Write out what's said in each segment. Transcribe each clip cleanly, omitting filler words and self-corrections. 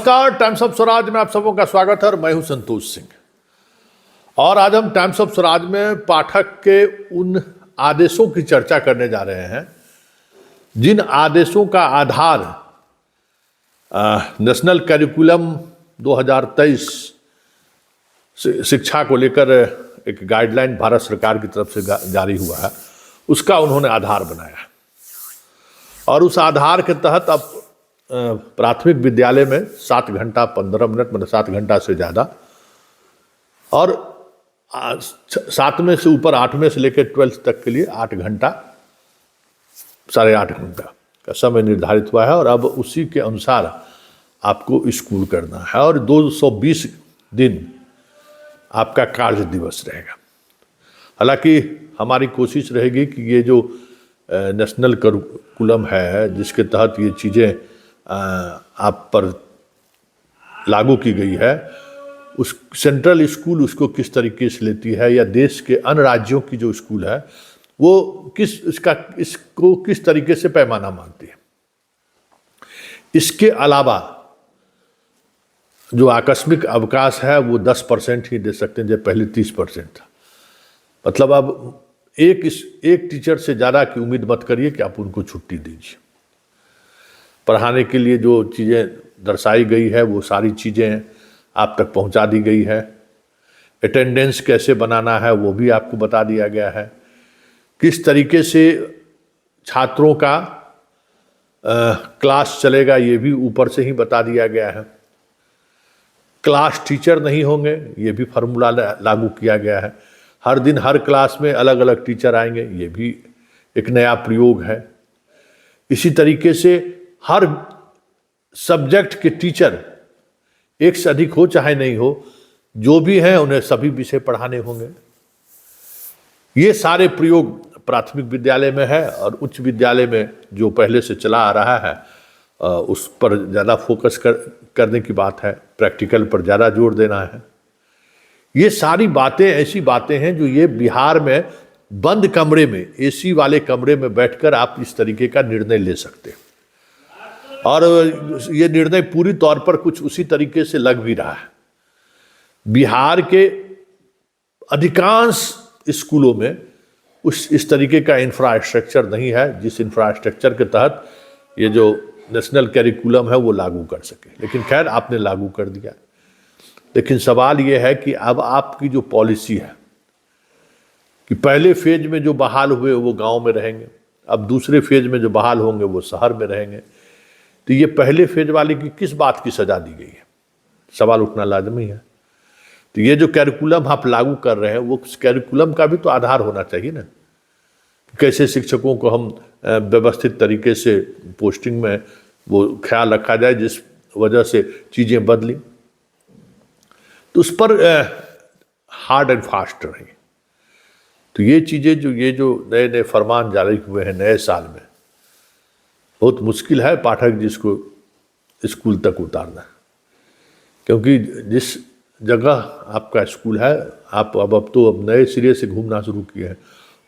नमस्कार, times of Swaraj में आप सबों का स्वागत है और मैं हूं संतोष सिंह। और आज हम टाइम्स ऑफ स्वराज में पाठक के उन आदेशों की चर्चा करने जा रहे हैं जिन आदेशों का आधार नेशनल करिकुलम 2023 शिक्षा को लेकर एक गाइडलाइन भारत सरकार की तरफ से जारी हुआ है, उसका उन्होंने आधार बनाया। और उस आधार के तहत अब प्राथमिक विद्यालय में 7 घंटा 15 मिनट, मतलब 7 घंटा से ज़्यादा, और 7वें से ऊपर 8वें से लेकर 12th तक के लिए 8 घंटा 8.5 घंटा का समय निर्धारित हुआ है। और अब उसी के अनुसार आपको स्कूल करना है और 220 दिन आपका कार्य दिवस रहेगा। हालांकि हमारी कोशिश रहेगी कि ये जो नेशनल करिकुलम है जिसके तहत ये चीज़ें आप पर लागू की गई है, उस सेंट्रल स्कूल उसको किस तरीके से लेती है या देश के अन्य राज्यों की जो स्कूल है वो इसको किस तरीके से पैमाना मानती है। इसके अलावा जो आकस्मिक अवकाश है वो 10% ही दे सकते हैं, जब पहले 30% था। मतलब अब एक टीचर से ज़्यादा की उम्मीद मत करिए कि आप उनको छुट्टी दीजिए। पढ़ाने के लिए जो चीज़ें दर्शाई गई है वो सारी चीज़ें आप तक पहुंचा दी गई है। अटेंडेंस कैसे बनाना है वो भी आपको बता दिया गया है। किस तरीके से छात्रों का क्लास चलेगा ये भी ऊपर से ही बता दिया गया है। क्लास टीचर नहीं होंगे, ये भी फार्मूला लागू किया गया है। हर दिन हर क्लास में अलग अलग टीचर आएंगे, ये भी एक नया प्रयोग है। इसी तरीके से हर सब्जेक्ट के टीचर एक से अधिक हो चाहे नहीं हो, जो भी हैं उन्हें सभी विषय पढ़ाने होंगे। ये सारे प्रयोग प्राथमिक विद्यालय में है और उच्च विद्यालय में जो पहले से चला आ रहा है उस पर ज़्यादा फोकस करने की बात है, प्रैक्टिकल पर ज़्यादा जोर देना है। ये सारी बातें ऐसी बातें हैं जो ये बिहार में बंद कमरे में, एसी वाले कमरे में बैठकर आप इस तरीके का निर्णय ले सकते हैं। और ये निर्णय पूरी तौर पर कुछ उसी तरीके से लग भी रहा है। बिहार के अधिकांश स्कूलों में इस तरीके का इंफ्रास्ट्रक्चर नहीं है जिस इंफ्रास्ट्रक्चर के तहत ये जो नेशनल करिकुलम है वो लागू कर सके। लेकिन खैर आपने लागू कर दिया। लेकिन सवाल ये है कि अब आपकी जो पॉलिसी है कि पहले फेज में जो बहाल हुए वो गांव में रहेंगे, अब दूसरे फेज में जो बहाल होंगे वो शहर में रहेंगे, तो ये पहले फेज वाले की किस बात की सजा दी गई है, सवाल उठना लाजमी है। तो ये जो कैरिकुलम आप लागू कर रहे हैं वो कैरिकुलम का भी तो आधार होना चाहिए ना। कैसे शिक्षकों को हम व्यवस्थित तरीके से पोस्टिंग में वो ख्याल रखा जाए जिस वजह से चीज़ें बदली, तो उस पर हार्ड एंड फास्ट रही। तो ये चीज़ें ये जो नए नए फरमान जारी हुए हैं नए साल में, बहुत मुश्किल है पाठक जिसको स्कूल तक उतारना, क्योंकि जिस जगह आपका स्कूल है आप अब नए सिरे से घूमना शुरू किए हैं,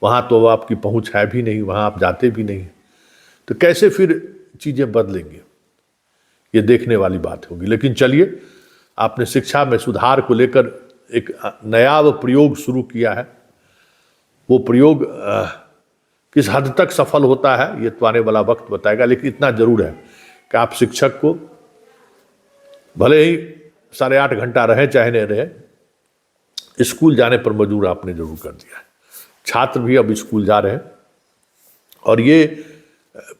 वहाँ तो आपकी पहुँच है भी नहीं, वहाँ आप जाते भी नहीं, तो कैसे फिर चीज़ें बदलेंगे, ये देखने वाली बात होगी। लेकिन चलिए, आपने शिक्षा में सुधार को लेकर एक नया प्रयोग शुरू किया है। वो प्रयोग किस हद तक सफल होता है ये तो आने वाला वक्त बताएगा। लेकिन इतना जरूर है कि आप शिक्षक को भले ही 8.5 घंटा रहे चाहे नहीं रहे, स्कूल जाने पर मजबूर आपने जरूर कर दिया है। छात्र भी अब स्कूल जा रहे हैं और ये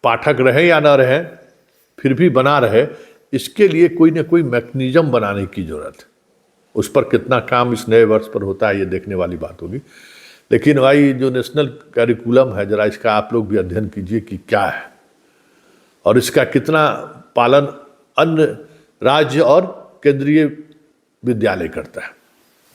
पाठक रहे या ना रहे फिर भी बना रहे, इसके लिए कोई ना कोई मैकेनिज्म बनाने की जरूरत है। उस पर कितना काम इस नए वर्ष पर होता है ये देखने वाली बात होगी। लेकिन भाई जो नेशनल करिकुलम है जरा इसका आप लोग भी अध्ययन कीजिए कि क्या है और इसका कितना पालन अन्य राज्य और केंद्रीय विद्यालय करता है।